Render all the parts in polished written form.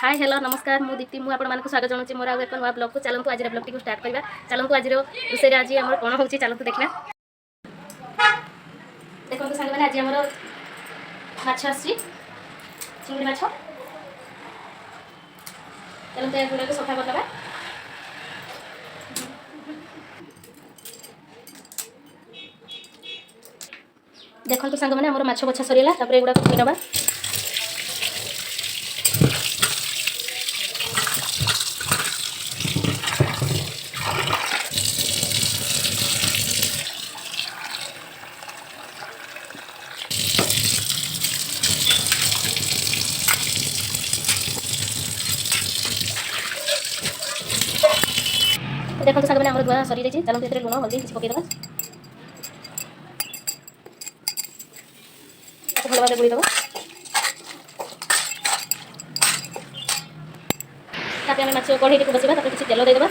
Hi hello नमस्कार मु दीप्ति मु आपण मानक स्वागत जनाऊँ मोर एक नुआ ब्लॉग को। चलतु आज ब्लॉग टी स्टार्ट करवा। चलतु आज रोषे आज आम कौन हो चलतु देखना। देखो सांग मैंने आज आम माछ चिंगड़ी माछ चलते गुड़ा सफा करदे। देखो सांग मैंने आम माछ बछा सरीला गुड़ा धोई नवा। देखो सांग मैंने धुआ सरी जाइए। चलते ये लुण हल्दी किसी पकईदे भल भाव गुड़ीद। आम माछ कढ़ई को बसवा किसी तेल देदेबा।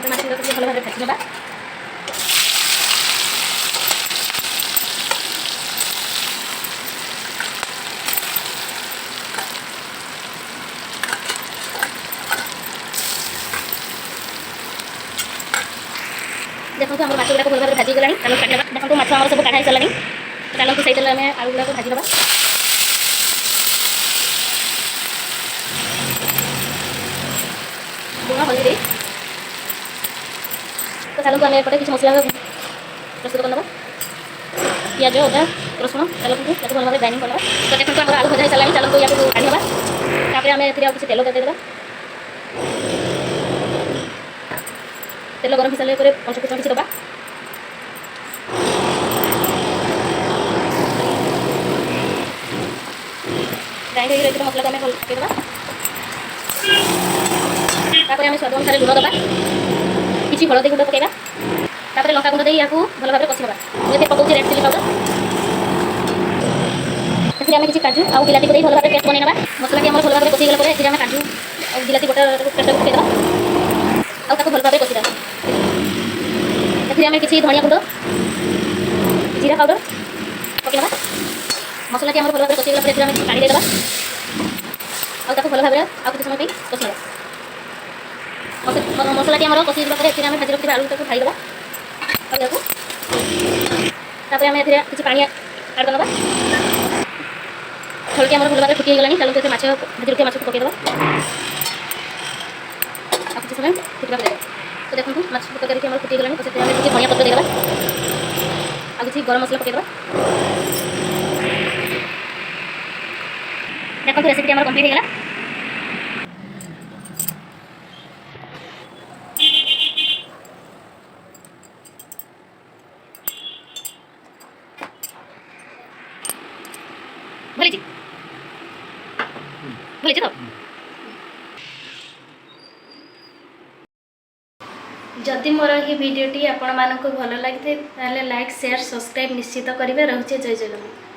माछ गुड़ा भल भाव भाजी ना। देखो आम माछ गुड़ा भल भाव भाजी गला। देखो माछ आम सब काढ़ाई सारा। चलते सही तेल आम आलू गुड़ा भाजी दबा। लुण हल्दी तो चलते आम एपटे किसी मसला प्रस्तुत करदे। पियाज अदा रसुण चलते भल भाव ग्राइंडिंग करदे। तो देखो आम आलू भजा सारा। चलते या काढ़ी दबा। आम किसी तेल देदेबा। तेल गरम हो सारे पंचफुटन किसी दबा। ग्राइंड हो मसला को आम भल पकईदे। आम स्वाद अनुसार लुण दबा। किसी हलदी गुंड पकईबा। लंका गुंड या भल भाव कषिदबा। मुझे पकाऊँ रेड चिली पाउडर। फिर आम किसी काजू आउ बिलाती को भल भाव पेस्ट बनई ना। मसला की भल भाव कषिगला आम काजू और बिलाती गोटा पेस्ट पकईदे और भल भाव कषिदा। आम किसी धनिया गुंड जीरा पाउडर पकईदे। मसला की भल भाव कषिगला आम पानी देदेबा और भल भाव आ किसी समय कषिदा। मसला की कषिदा आम भाजी रखा आलू को ढाईदे। आम किसी पानी आड करदे। झोल आम भल भाव फुटीगला। चलते माछ भाजी रखा माछ को पकईदे और किसी समय फुटवा देदेबा। तो देखो माछ तरकारी आम फुटीगला। तो किसी धनिया पत्र देदेबा और किसी गरम मसला पकईदे। देखो रेसिपी आम कम्प्लीट होगा। भली तो जदि मोर ये वीडियोटी आपण मानक भल लगी लाइक शेयर सब्सक्राइब निश्चित करेंगे। रोचे जय जगन्नाथ।